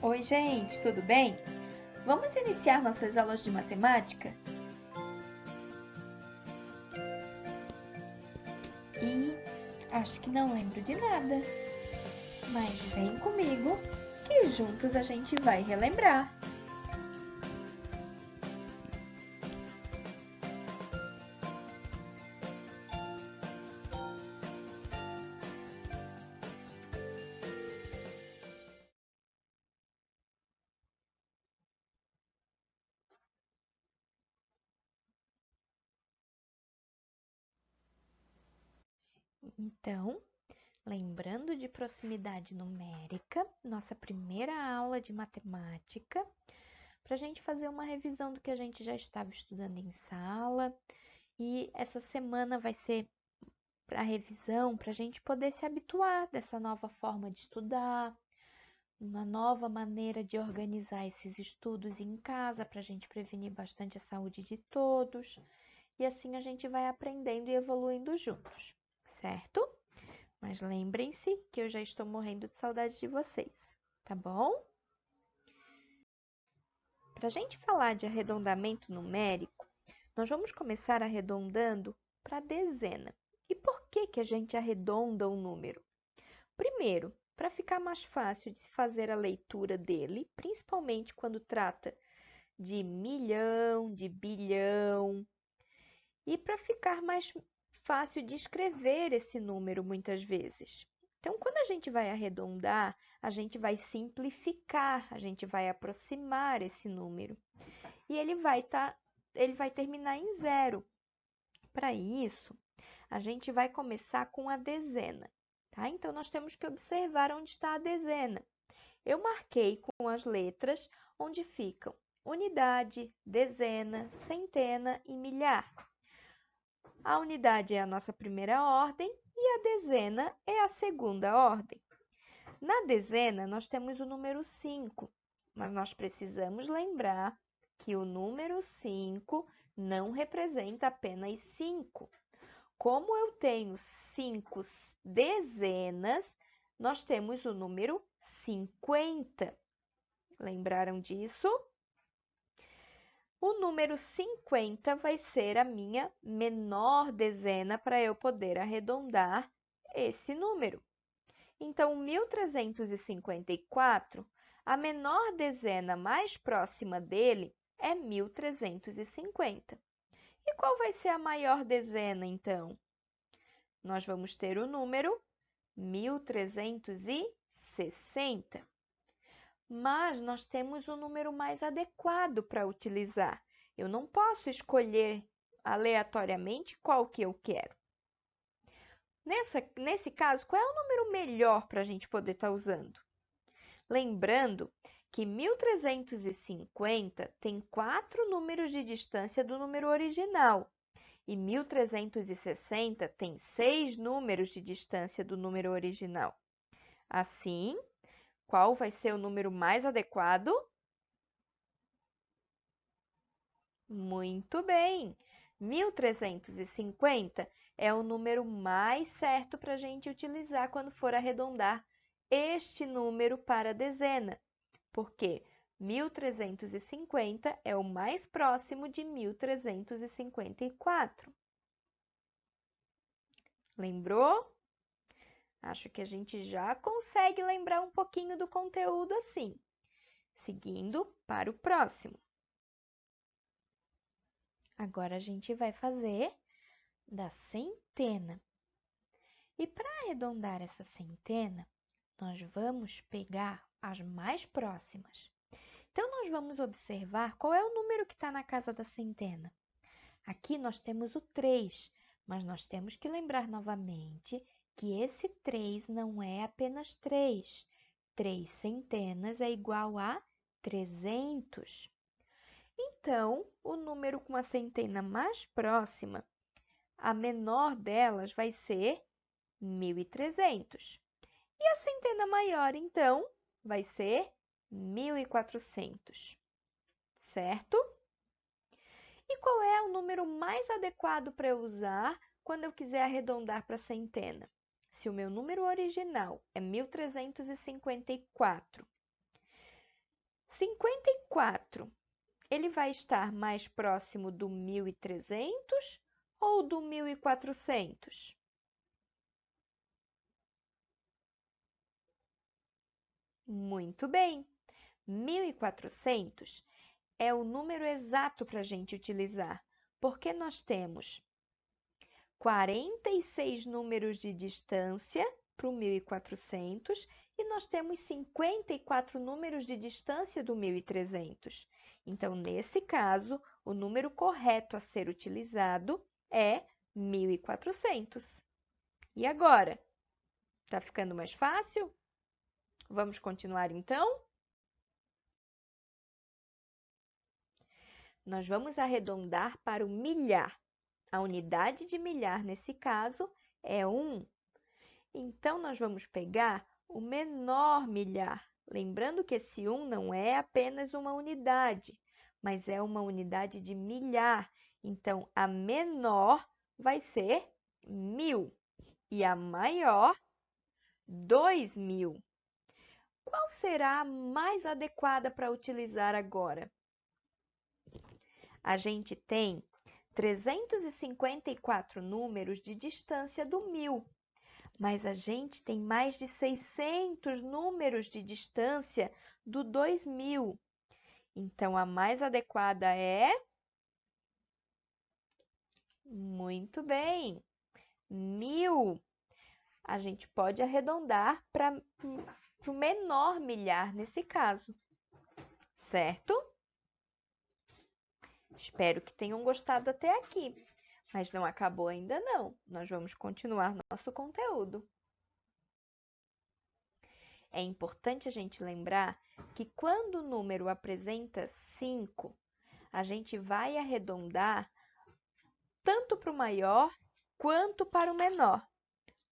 Oi, gente, tudo bem? Vamos iniciar nossas aulas de matemática? E acho que não lembro de nada, mas vem comigo que juntos a gente vai relembrar. Então, lembrando de proximidade numérica, nossa primeira aula de matemática, para a gente fazer uma revisão do que a gente já estava estudando em sala. E essa semana vai ser para revisão, para a gente poder se habituar dessa nova forma de estudar, uma nova maneira de organizar esses estudos em casa para a gente prevenir bastante a saúde de todos. E assim a gente vai aprendendo e evoluindo juntos, certo? Mas lembrem-se que eu já estou morrendo de saudade de vocês, tá bom? Para a gente falar de arredondamento numérico, nós vamos começar arredondando para a dezena. E por que a gente arredonda o número? Primeiro, para ficar mais fácil de se fazer a leitura dele, principalmente quando trata de milhão, de bilhão, e para ficar mais fácil de escrever esse número muitas vezes. Então, quando a gente vai arredondar, a gente vai simplificar, a gente vai aproximar esse número. E ele vai terminar em zero. Para isso, a gente vai começar com a dezena, tá? Então, nós temos que observar onde está a dezena. Eu marquei com as letras onde ficam unidade, dezena, centena e milhar. A unidade é a nossa primeira ordem e a dezena é a segunda ordem. Na dezena, nós temos o número 5, mas nós precisamos lembrar que o número 5 não representa apenas 5. Como eu tenho 5 dezenas, nós temos o número 50. Lembraram disso? O número 50 vai ser a minha menor dezena para eu poder arredondar esse número. Então, 1354, a menor dezena mais próxima dele é 1350. E qual vai ser a maior dezena, então? Nós vamos ter o número 1360. Mas nós temos um número mais adequado para utilizar. Eu não posso escolher aleatoriamente qual que eu quero. Nesse caso, qual é o número melhor para a gente poder estar usando? Lembrando que 1350 tem 4 números de distância do número original e 1360 tem 6 números de distância do número original. Assim, qual vai ser o número mais adequado? Muito bem! 1350 é o número mais certo para a gente utilizar quando for arredondar este número para a dezena, porque 1350 é o mais próximo de 1354. Lembrou? Acho que a gente já consegue lembrar um pouquinho do conteúdo assim. Seguindo para o próximo. Agora a gente vai fazer da centena. E para arredondar essa centena, nós vamos pegar as mais próximas. Então, nós vamos observar qual é o número que está na casa da centena. Aqui nós temos o 3, mas nós temos que lembrar novamente que esse 3 não é apenas 3. 3 centenas é igual a 300. Então, o número com a centena mais próxima, a menor delas vai ser 1.300. E a centena maior, então, vai ser 1.400, certo? E qual é o número mais adequado para eu usar quando eu quiser arredondar para centena? Se o meu número original é 1.354 54, ele vai estar mais próximo do 1.300 ou do 1.400? Muito bem! 1.400 é o número exato para a gente utilizar, porque nós temos 46 números de distância para o 1.400 e nós temos 54 números de distância do 1.300. Então, nesse caso, o número correto a ser utilizado é 1.400. E agora? Está ficando mais fácil? Vamos continuar então? Nós vamos arredondar para o milhar. A unidade de milhar, nesse caso, é 1. Então, nós vamos pegar o menor milhar. Lembrando que esse 1 não é apenas uma unidade, mas é uma unidade de milhar. Então, a menor vai ser 1.000 e a maior, 2.000. Qual será a mais adequada para utilizar agora? A gente tem 354 números de distância do 1.000, mas a gente tem mais de 600 números de distância do 2.000. Então, a mais adequada é... Muito bem! 1.000. A gente pode arredondar para o menor milhar nesse caso, certo? Espero que tenham gostado até aqui, mas não acabou ainda não. Nós vamos continuar nosso conteúdo. É importante a gente lembrar que quando o número apresenta 5, a gente vai arredondar tanto para o maior quanto para o menor.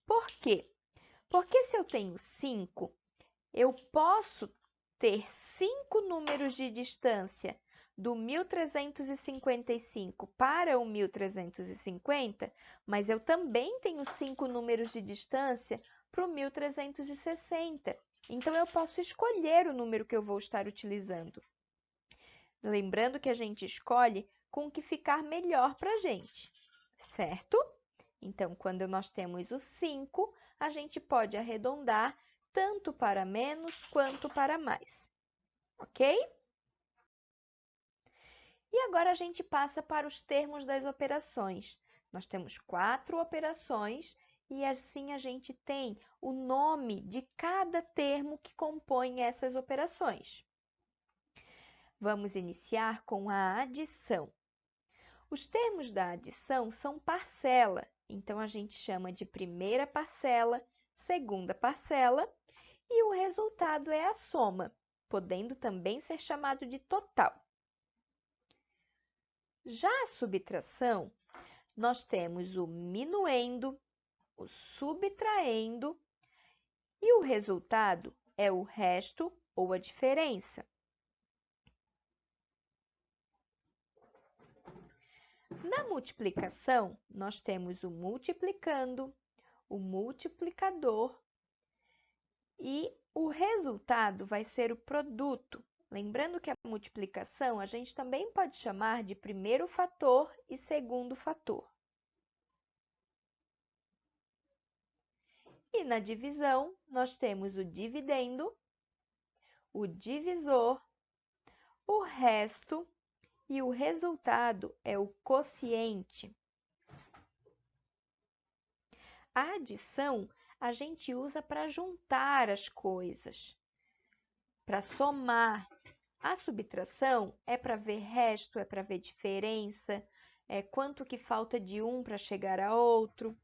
Por quê? Porque se eu tenho 5, eu posso ter 5 números de distância do 1.355 para o 1.350, mas eu também tenho 5 números de distância para o 1.360. Então, eu posso escolher o número que eu vou estar utilizando. Lembrando que a gente escolhe com o que ficar melhor para a gente, certo? Então, quando nós temos o 5, a gente pode arredondar tanto para menos quanto para mais, ok? E agora a gente passa para os termos das operações. Nós temos 4 operações e assim a gente tem o nome de cada termo que compõe essas operações. Vamos iniciar com a adição. Os termos da adição são parcela, então a gente chama de primeira parcela, segunda parcela e o resultado é a soma, podendo também ser chamado de total. Já a subtração, nós temos o minuendo, o subtraindo e o resultado é o resto ou a diferença. Na multiplicação, nós temos o multiplicando, o multiplicador e o resultado vai ser o produto. Lembrando que a multiplicação a gente também pode chamar de primeiro fator e segundo fator. E na divisão, nós temos o dividendo, o divisor, o resto e o resultado é o quociente. A adição a gente usa para juntar as coisas, para somar. A subtração é para ver resto, é para ver diferença, é quanto que falta de um para chegar a outro.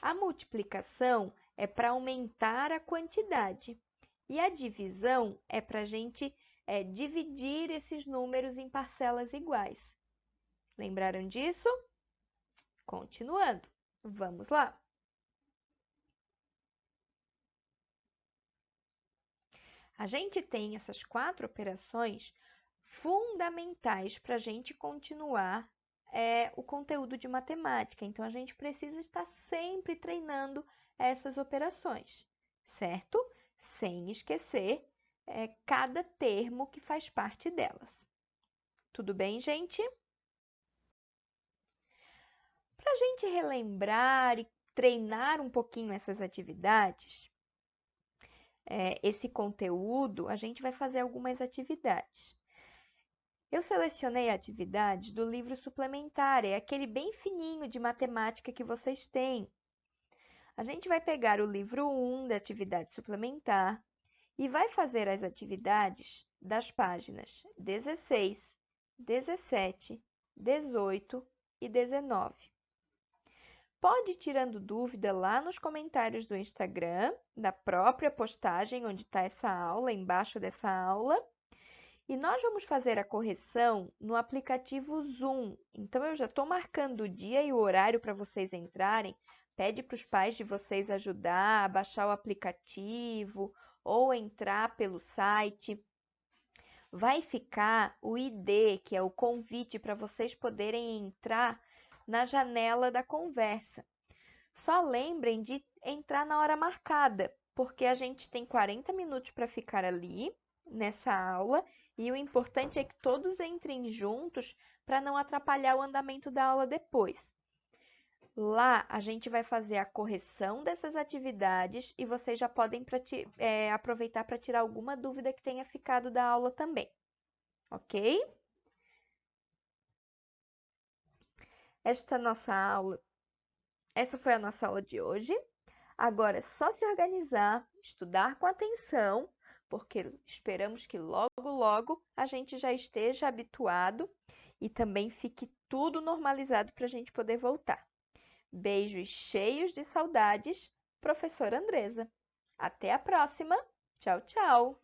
A multiplicação é para aumentar a quantidade. E a divisão é para a gente dividir esses números em parcelas iguais. Lembraram disso? Continuando, vamos lá. A gente tem essas 4 operações fundamentais para a gente continuar o conteúdo de matemática. Então, a gente precisa estar sempre treinando essas operações, certo? Sem esquecer cada termo que faz parte delas. Tudo bem, gente? Para a gente relembrar e treinar um pouquinho essas atividades, esse conteúdo, a gente vai fazer algumas atividades. Eu selecionei atividades do livro suplementar, é aquele bem fininho de matemática que vocês têm. A gente vai pegar o livro 1 da atividade suplementar e vai fazer as atividades das páginas 16, 17, 18 e 19. Pode ir tirando dúvida lá nos comentários do Instagram, da própria postagem onde está essa aula, embaixo dessa aula. E nós vamos fazer a correção no aplicativo Zoom. Então, eu já estou marcando o dia e o horário para vocês entrarem. Pede para os pais de vocês ajudar a baixar o aplicativo ou entrar pelo site. Vai ficar o ID, que é o convite para vocês poderem entrar na janela da conversa. Só lembrem de entrar na hora marcada, porque a gente tem 40 minutos para ficar ali nessa aula e o importante é que todos entrem juntos para não atrapalhar o andamento da aula depois. Lá a gente vai fazer a correção dessas atividades e vocês já podem aproveitar para tirar alguma dúvida que tenha ficado da aula também, ok? Essa foi a nossa aula de hoje. Agora é só se organizar, estudar com atenção, porque esperamos que logo, logo a gente já esteja habituado e também fique tudo normalizado para a gente poder voltar. Beijos cheios de saudades, professora Andresa. Até a próxima. Tchau, tchau.